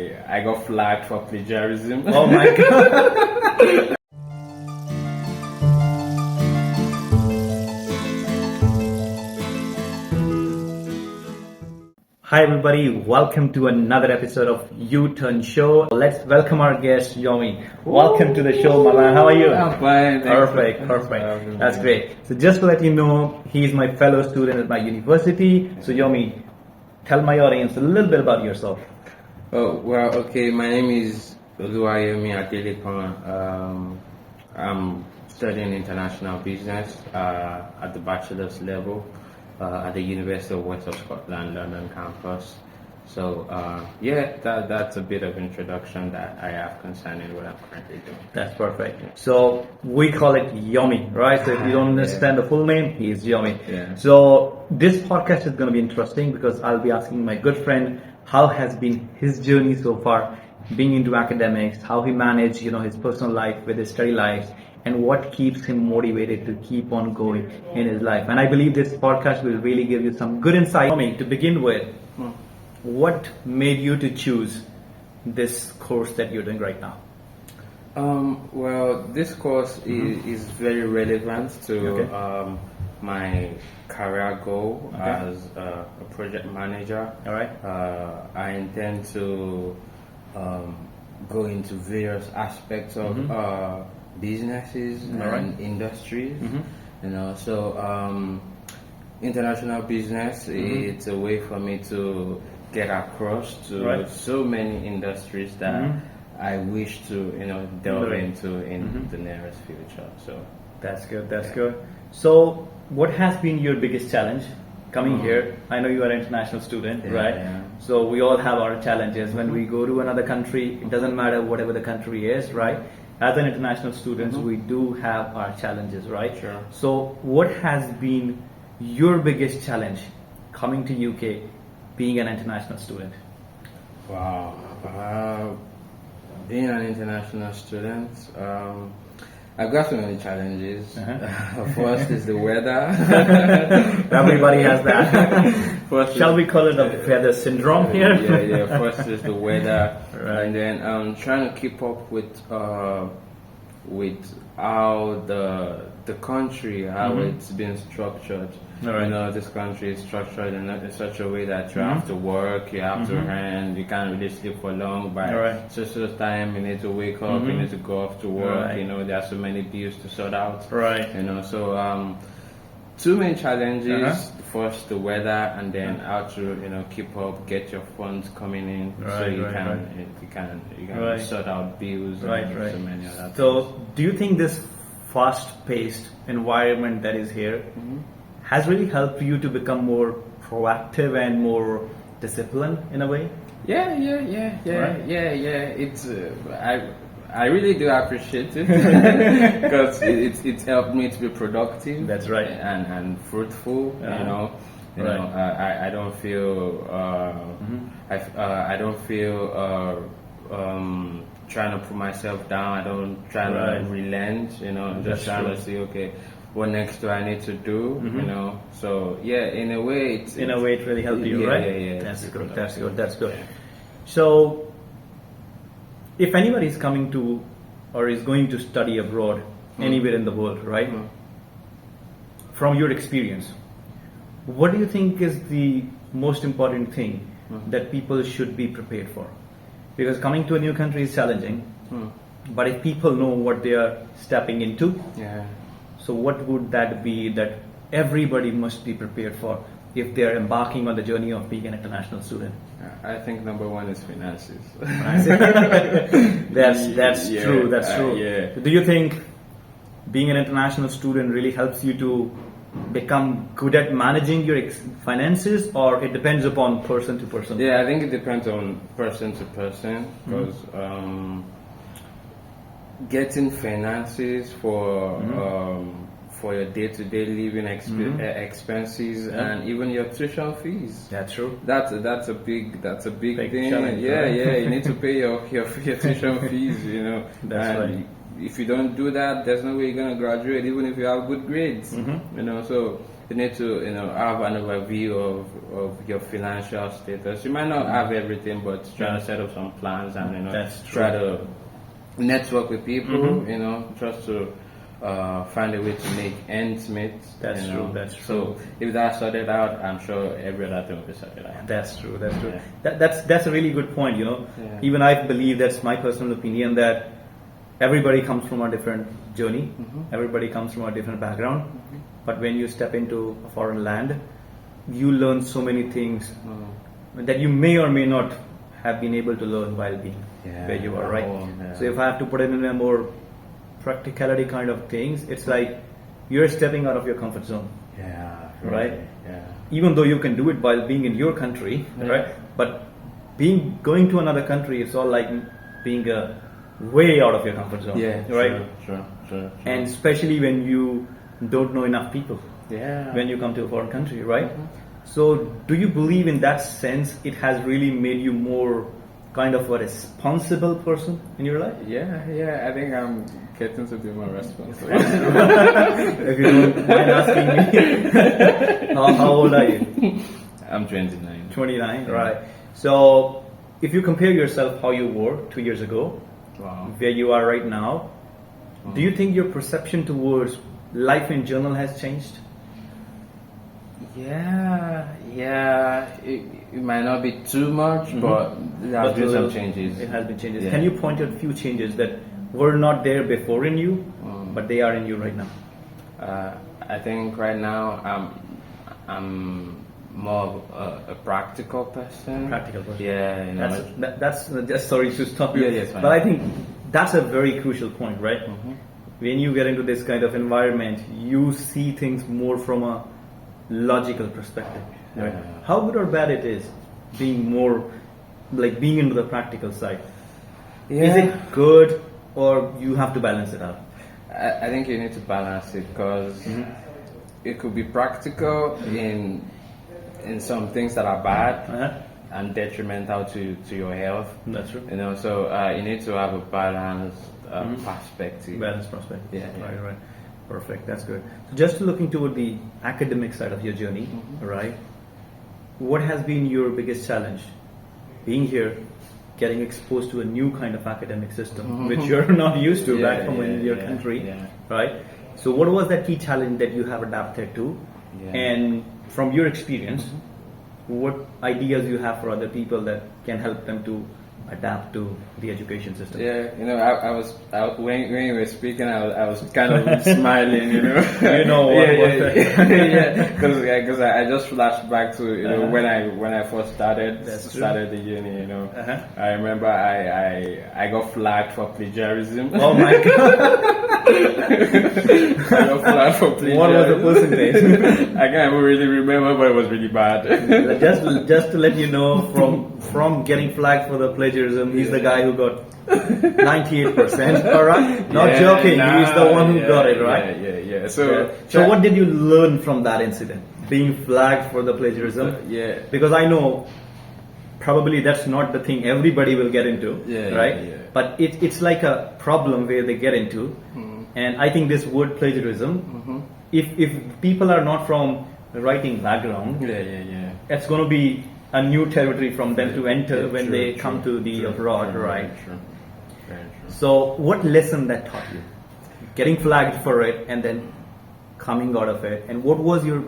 I got flagged for plagiarism. Oh my god. Hi everybody, welcome to another episode of U-Turn Show. Let's welcome our guest Yomi. Welcome to the show, my man. How are you? I'm fine. Perfect. That's great. So just to let you know, he's my fellow student at my university. So Yomi, tell my audience a little bit about yourself. Oh, well, okay. My name is Yomi Adelekon. I'm studying international business at the bachelor's level at the University of West of Scotland, London campus. So, that's a bit of introduction that I have concerning what I'm currently doing. That's perfect. So we call it Yomi, right? So if you don't understand the full name, he is Yomi. Yeah. So this podcast is going to be interesting because I'll be asking my good friend how has been his journey so far, being into academics, how he managed, his personal life with his study life, and what keeps him motivated to keep on going in his life. And I believe this podcast will really give you some good insight. Yomi, to begin with, what made you to choose this course that you're doing right now? Well, this course is very relevant to my career goal as a project manager. All right. I intend to go into various aspects of businesses and industries. So international business, it's a way for me to get across to so many industries that I wish to delve into in the nearest future. So that's good. So what has been your biggest challenge coming here? I know you are an international student, right? Yeah. So we all have our challenges when we go to another country. It doesn't matter whatever the country is, right? As an international student, we do have our challenges, right? Sure. So what has been your biggest challenge coming to UK being an international student? Wow. Being an international student, I've got so many challenges. First is the weather. Everybody has that. Shall we call it a weather syndrome here? Yeah. First is the weather, right. And then trying to keep up with how the country, how it's been structured. Right. This country is structured in such a way that you have to work, you have to earn, you can't really sleep for long. By such a time, you need to wake up, you need to go off to work. Right. There are so many bills to sort out. Right. So two main challenges. First, the weather, and then how to keep up, get your funds coming in, so you can sort out bills and so many other things. So, do you think this fast-paced environment that is here has really helped you to become more proactive and more disciplined in a way? Yeah. It's I really do appreciate it because it's helped me to be productive. That's right. And fruitful. I don't feel I don't feel trying to put myself down. I don't try to relent. I'm just trying to see, okay, what next do I need to do? So in a way it really helped you, right? Yeah. That's good. So if anybody is coming to or is going to study abroad anywhere in the world, right? From your experience, what do you think is the most important thing that people should be prepared for? Because coming to a new country is challenging, but if people know what they are stepping into, so what would that be that everybody must be prepared for if they are embarking on the journey of being an international student? I think number one is finances. That's true. Yeah. Do you think being an international student really helps you to become good at managing your finances, or it depends upon person to person? Yeah, I think it depends on person to person because getting finances for your day-to-day living expenses and even your tuition fees. That's true. That's a big thing. Challenge, Yeah, right? You need to pay your tuition fees. That's right. If you don't do that, there's no way you're gonna graduate, even if you have good grades. So you need to, have an overview of your financial status. You might not have everything, but try to set up some plans and, That's true. try to network with people, just to find a way to make ends meet. That's true. That's true. So if that's sorted out, I'm sure every other thing will be sorted out. That's true. That's true. Yeah. That's a really good point. Yeah. Even I believe, that's my personal opinion, that everybody comes from a different journey. Everybody comes from a different background. But when you step into a foreign land, you learn so many things that you may or may not have been able to learn while being where you are, right? Yeah. So if I have to put it in a more practicality kind of things, it's like you're stepping out of your comfort zone. Yeah. Right? Yeah. Even though you can do it while being in your country, right? But going to another country, it's all like being way out of your comfort zone. Yeah. Right? Sure. And especially when you don't know enough people. Yeah. When you come to a foreign country, right? So do you believe in that sense it has really made you more kind of a responsible person in your life? Yeah. I think I'm getting to be more responsible. If you don't mind asking me, how old are you? I'm 29. 29, right. So if you compare yourself how you were 2 years ago, Wow. where you are right now, do you think your perception towards life in general has changed? Yeah. It might not be too much, but there have been some changes. It has been changes. Yeah. Can you point out a few changes that were not there before in you, but they are in you right now? I think right now I'm more of a practical person. Practical person. Yeah, That's just sorry to stop you. Yeah, yes, fine. But I think that's a very crucial point, right? When you get into this kind of environment, you see things more from a logical perspective. Right? Yeah. How good or bad it is being more like being into the practical side? Yeah. Is it good, or you have to balance it out? I think you need to balance it because it could be practical in some things that are bad and detrimental to your health. That's true. So you need to have a balanced perspective. Balanced perspective. Yeah. Right. Perfect. That's good. So just looking toward the academic side of your journey, right? What has been your biggest challenge? Being here, getting exposed to a new kind of academic system, which you're not used to back home in your country, right? So what was that key challenge that you have adapted to? Yeah. And from your experience, what ideas you have for other people that can help them to adapt to the education system? Yeah, I was when you were speaking, I was kind of smiling, You know what? because I just flashed back to when I first started the uni. I remember I got flagged for plagiarism. Oh my god! I got flagged for plagiarism. What was the percentage? I can't even really remember, but it was really bad. Just to let you know, from getting flagged for the plagiarism, he's the guy who got 98%. All right, not joking. He's the one who got it, right? Yeah. So what did you learn from that incident? Being flagged for the plagiarism? Because I know probably that's not the thing everybody will get into, right? Yeah. But it's like a problem where they get into, and I think this word plagiarism, if people are not from the writing background, it's going to be a new territory from them to enter when they come to the abroad, right? Very true. So what lesson that taught you? Getting flagged for it and then coming out of it, and what was your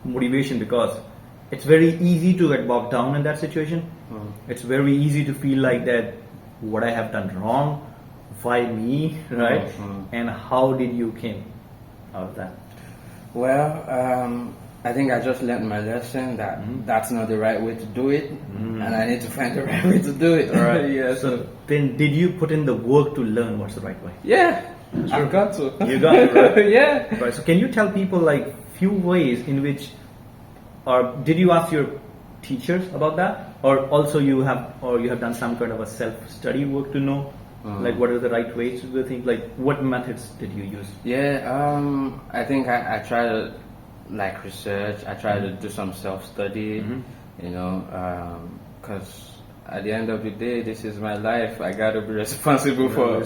motivation? Because it's very easy to get bogged down in that situation. It's very easy to feel like that, what I have done wrong, why me, right? And how did you came out of that? Well, I think I just learned my lesson that that's not the right way to do it, and I need to find the right way to do it. Right. So then, did you put in the work to learn what's the right way? Yeah, I've got to. You got it, right? Yeah. Right. So can you tell people like few ways in which, or did you ask your teachers about that, or also you have done some kind of a self-study work to know, like what are the right ways to do things? Like what methods did you use? Yeah. I think I try to research. I try to do some self-study. Because at the end of the day, this is my life. I gotta be responsible for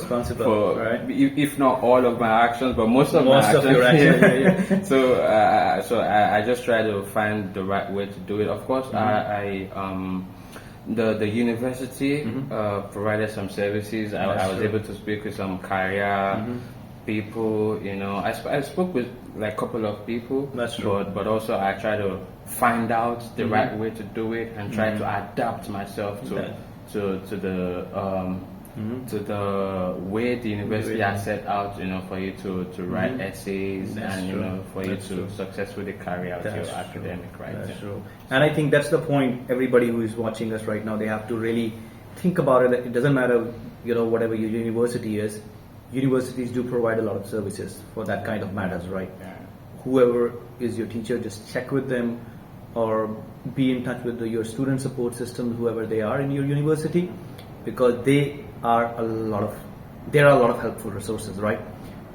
right? if not all of my actions, but most of my actions. Your actions. Yeah. So I just try to find the right way to do it. Of course, the university provided some services. I was able to speak with some career people. I spoke with like a couple of people. That's true. But also I try to find out the right way to do it and try to adapt myself to the way the university has set out, for you to write essays. That's and true. For you to successfully carry out your academic writing. That's true. And I think that's the point. Everybody who is watching us right now, they have to really think about it. It doesn't matter, whatever your university is. Universities do provide a lot of services for that kind of matters, right? Yeah. Whoever is your teacher, just check with them or be in touch with your student support system, whoever they are in your university, because there are a lot of helpful resources, right?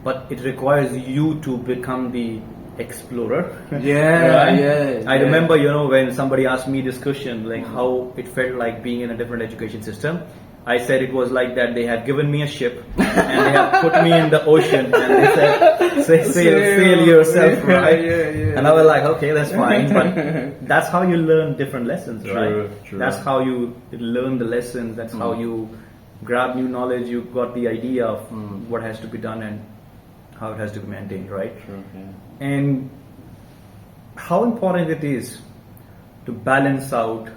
But it requires you to become the explorer. Yeah, right? yeah. I remember, when somebody asked me this question, like how it felt like being in a different education system. I said it was like that they had given me a ship and they have put me in the ocean and they said, sail yourself, right? Yeah. And I was like, okay, that's fine. But that's how you learn different lessons, right? True. That's how you learn the lessons. That's how you grab new knowledge. You got the idea of what has to be done and how it has to be maintained, right? True, yeah. And how important it is to balance out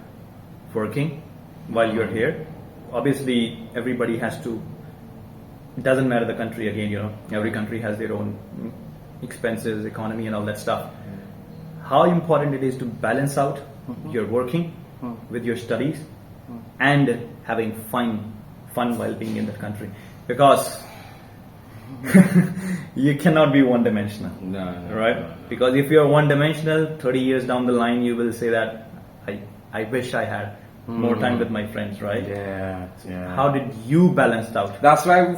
working while you're here. Obviously, everybody has to. It doesn't matter the country again. Every country has their own expenses, economy, and all that stuff. How important it is to balance out your working with your studies and having fun while being in that country, because you cannot be one-dimensional. No, right? No. Because if you're one-dimensional, 30 years down the line, you will say that I wish I had more time with my friends, right? Yeah. How did you balance out? That's why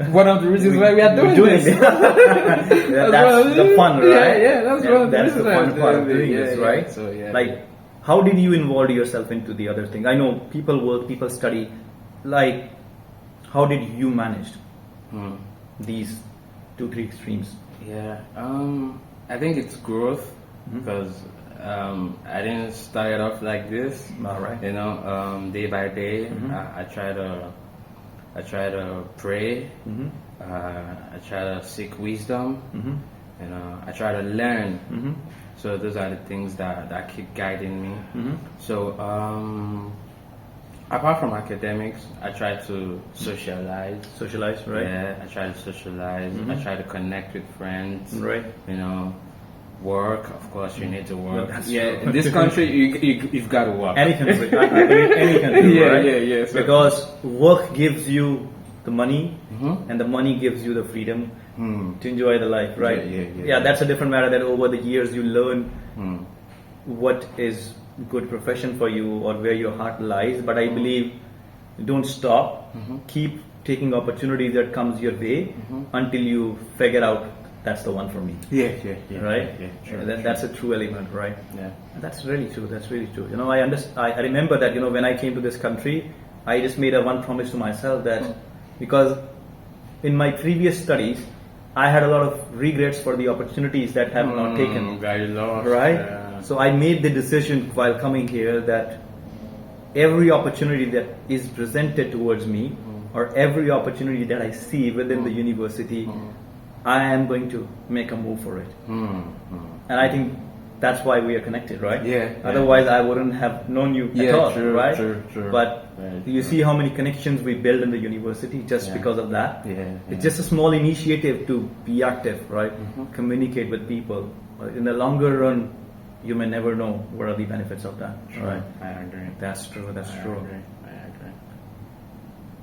one of the reasons why we are doing this. That's the fun, right? Yeah, that's one of the reasons the fun part of doing this, this, right? So, like, how did you involve yourself into the other thing? I know people work, people study. Like, how did you manage these 2-3 extremes? Yeah, I think it's growth because I didn't start it off like this. All right. Day by day, I try to pray. I try to seek wisdom. I try to learn. So those are the things that keep guiding me. So apart from academics, I try to socialize. Socialize, right? Yeah, I try to socialize. I try to connect with friends. Right. Work, of course, you need to work. That's yeah, true. in this country, you've got to work. Any country, I believe any country, Yeah, right? yeah. So, because work gives you the money, and the money gives you the freedom to enjoy the life, right? Yeah. That's a different matter. That over the years you learn what is good profession for you or where your heart lies. But I believe don't stop. Keep taking opportunities that comes your way until you figure out that's the one for me. Yeah. Right? Yeah, true, that's a true element, right? Yeah. That's really true. I remember that, when I came to this country, I just made one promise to myself that because in my previous studies, I had a lot of regrets for the opportunities that have not taken. Very lost. Right? Yeah. So I made the decision while coming here that every opportunity that is presented towards me or every opportunity that I see within the university, I am going to make a move for it. And I think that's why we are connected, right? Yeah. Otherwise, I wouldn't have known you at all, true, right? True. But you see how many connections we build in the university just because of that? Yeah. It's just a small initiative to be active, right? Communicate with people. In the longer run, you may never know what are the benefits of that, right? I agree. That's true. I agree.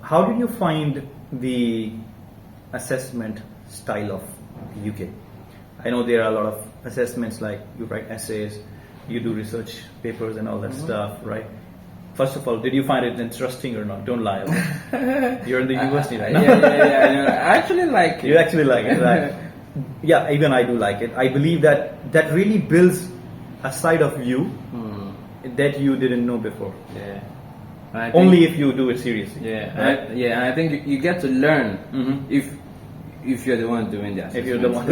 How did you find the assessment style of the UK? I know there are a lot of assessments, like you write essays, you do research papers and all that stuff, right? First of all, did you find it interesting or not? Don't lie. You're in the university right now. Yeah. I actually like it. You actually like it, right? Yeah, even I do like it. I believe that really builds a side of you that you didn't know before. Yeah. I think- Only if you do it seriously. Yeah, right? and I think you get to learn Mhm. if you're the one doing the assessment. If you're the one.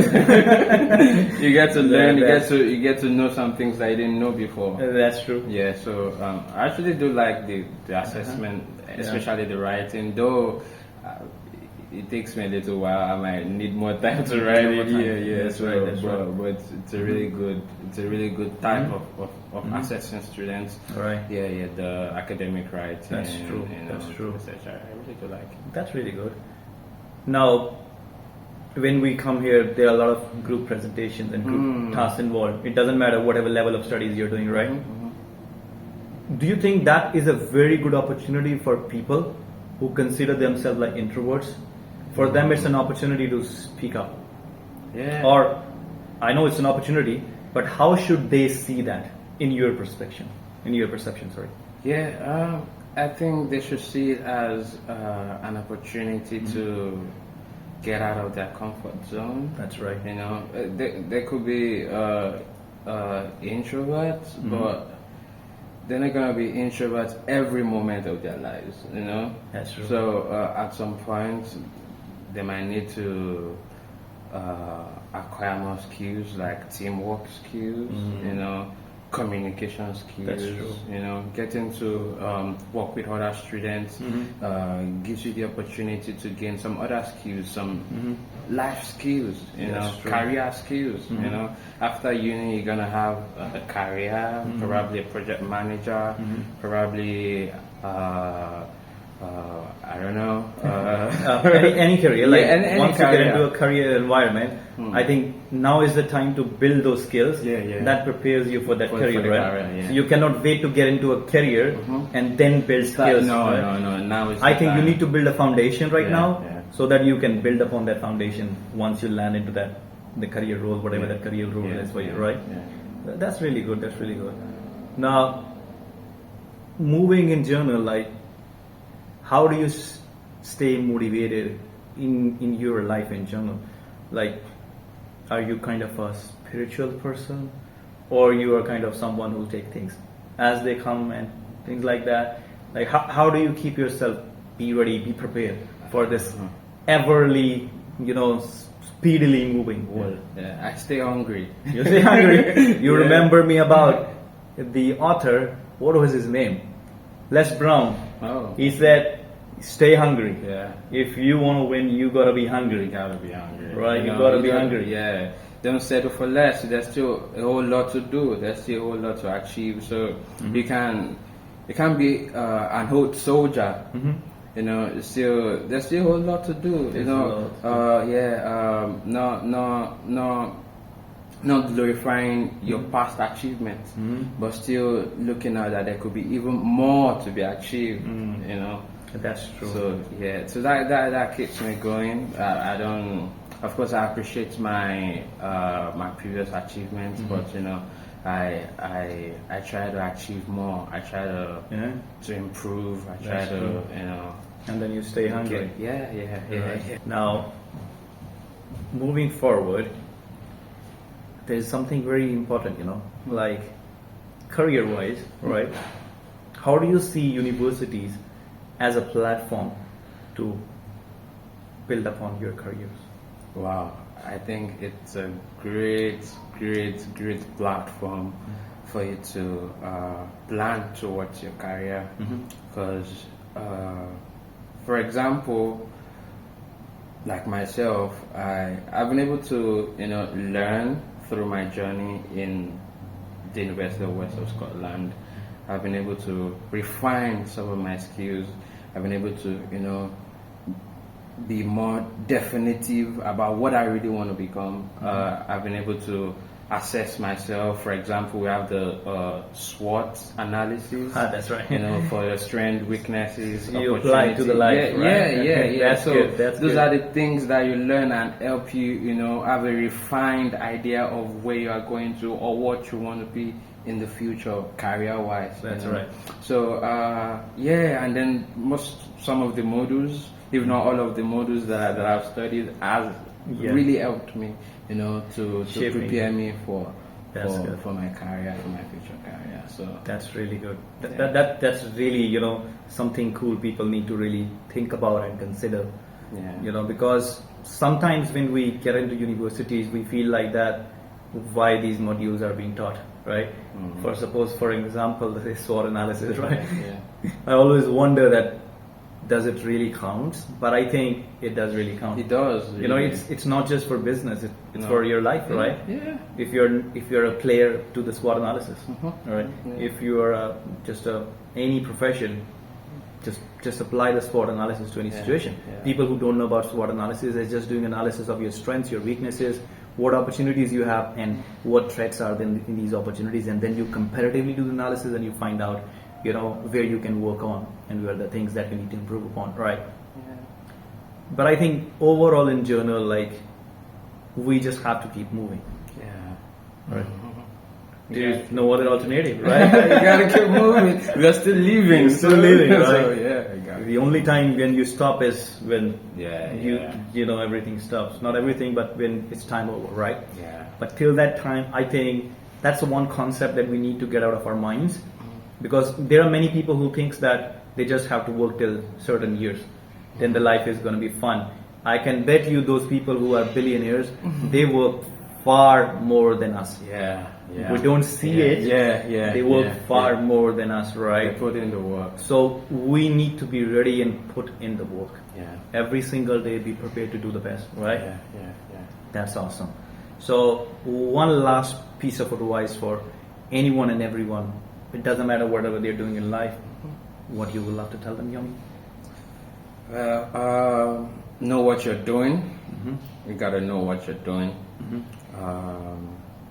You get to learn. That's- You get to know some things that you didn't know before. That's true. Yeah, so I actually do like the assessment, especially the writing. Though it takes me a little while, I might need more time to write More it. time. Yeah. That's So, right, that's but it's a really good, type of assessing students. Right. Yeah, the academic writing. That's true, that's true. Research, I really do like it. That's really good. Now, when we come here, there are a lot of group presentations and group tasks involved. It doesn't matter whatever level of studies you're doing, right? Do you think that is a very good opportunity for people who consider themselves like introverts? For them, it's an opportunity to speak up. Yeah. Or, I know it's an opportunity, but how should they see that in your perception? Sorry. Yeah, I think they should see it as an opportunity to get out of their comfort zone. That's right. You know, they could be introverts, but they're not gonna be introverts every moment of their lives. You know. That's true. So at some point, they might need to acquire more skills like teamwork skills. You know, communication skills. That's true. You know, getting to work with other students gives you the opportunity to gain some other skills, some life skills, you That's know, true. career skills. You know, after uni, you're gonna have a career, probably a project manager, probably. I don't know. Any career, like any once career. you get into a career environment, I think now is the time to build those skills Yeah. that prepares you for that For career, the right? career, yeah. So you cannot wait to get into a career and then build skills. No. right? Now is I the think you time. need to build a foundation right Yeah, now, yeah. so that you can build upon that foundation once you land into the career role, whatever Yeah. that career role Yeah, is for you, yeah, right? yeah. That's really good. That's really good. Now, moving in general, like, how do you stay motivated in your life in general? Like, are you kind of a spiritual person, or you are kind of someone who take things as they come and things like that? Like, how do you keep yourself be ready, be prepared for this everly, speedily moving world? Yeah, I stay hungry. You stay hungry. You Yeah. remember me about the author. What was his name? Les Brown. Oh. He said, "Stay hungry. Yeah. If you want to win, you gotta be You hungry." gotta be hungry. Right, you gotta be hungry. Yeah. Don't settle for less. There's still a whole lot to do. There's still a whole lot to achieve. So you can't be an old soldier. You know, there's still a whole lot to do. There's you a know, not glorifying your past achievements, but still looking at that there could be even more to be achieved. You know. That's true. So that keeps me going. I don't. Of course, I appreciate my my previous achievements, but I try to achieve more. I try to improve. I try That's to true. And then you stay hungry. Yeah. Now, moving forward, there's something very important, like career-wise, right? How do you see universities as a platform to build upon your careers? Wow, I think it's a great platform for you to plan towards your career. Because, for example, like myself, I've been able to learn through my journey in the University of West of Scotland. I've been able to refine some of my skills. I've been able to be more definitive about what I really want to become. I've been able to assess myself. For example, we have the SWOT analysis. That's right. For your strengths, weaknesses, You apply to the life, right? Yeah. That's So good, that's those good. are the things that you learn and help you, have a refined idea of where you are going to or what you want to be in the future, career-wise. That's right. So and then some of the modules, if not all of the modules that I've studied, has really helped me, to Shaping. prepare me for That's good. for my career, for my future career. So That's really good. Yeah. That's really, something cool people need to really think about and consider. yeah. Because sometimes when we get into universities, we feel like that why these modules are being taught, right? For example, the SWOT analysis, right? Yeah. I always wonder that does it really count? But I think it does really count. It does. Really. It's not just for business; it's No. for your life, right? Yeah. If you're a player, to the SWOT analysis, right? Yeah. If you are any profession, just apply the SWOT analysis to any Yeah. situation. Yeah. People who don't know about SWOT analysis is just doing analysis of your strengths, your weaknesses, what opportunities you have, and what threats are in these opportunities, and then you comparatively do the analysis and you find out, where you can work on and where the things that you need to improve upon, right? Yeah. But I think overall in general, like, we just have to keep moving. Yeah. Right. There's no other alternative, right? You gotta keep moving. We are still living. We're still living, right? So, yeah. you gotta- The only time when you stop is when Yeah. everything stops. Not everything, but when it's time over, right? Yeah. But till that time, I think that's the one concept that we need to get out of our minds, because there are many people who thinks that they just have to work till certain years, then the life is going to be fun. I can bet you those people who are billionaires, they work far more than us. Yeah. Yeah. We don't see Yeah. it. Yeah. They work yeah, far yeah. more than us, They right? put in the work. So we need to be ready and put in the work. Yeah. Every single day, be prepared to do the best, right? Yeah. That's awesome. So one last piece of advice for anyone and everyone. It doesn't matter whatever they're doing in life. What you would love to tell them, Yomi? Well, know what you're doing. You gotta know what you're doing.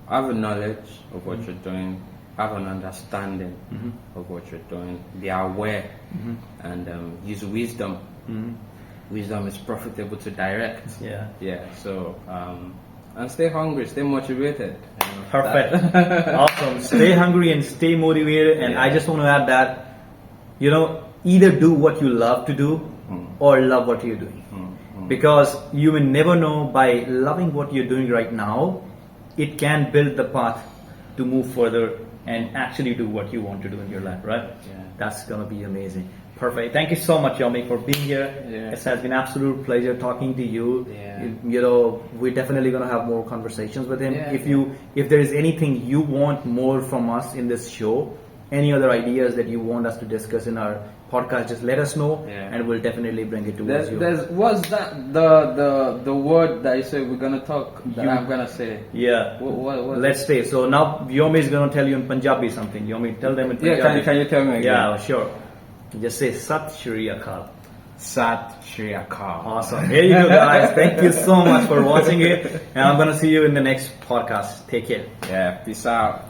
Have a knowledge of what you're doing. Have an understanding of what you're doing. Be aware and use wisdom. Wisdom is profitable to direct. Yeah. Yeah. So and stay hungry, stay motivated. Perfect. Awesome. Stay hungry and stay motivated. And I just want to add that, either do what you love to do or love what you're doing. Because you will never know, by loving what you're doing right now, it can build the path to move further and actually do what you want to do in your life, right? Yeah. That's going to be amazing. Perfect. Thank you so much, Yomi, for being here. Yeah. It has been an absolute pleasure talking to you. Yeah. We're definitely going to have more conversations with him. Yeah. If there is anything you want more from us in this show, any other ideas that you want us to discuss in our podcast, just let us know, and we'll definitely bring it towards you. What's that the word that you said we're gonna talk that I'm gonna say? Yeah. What Let's stay. So now Yomi is going to tell you in Punjabi something. Yomi, tell them in Punjabi. Yeah, can you tell me again? Yeah, sure. Just say Sat Shri Akal. Sat Shri Akal. Awesome. Here you go, guys. Thank you so much for watching it. And I'm going to see you in the next podcast. Take care. Yeah, peace out.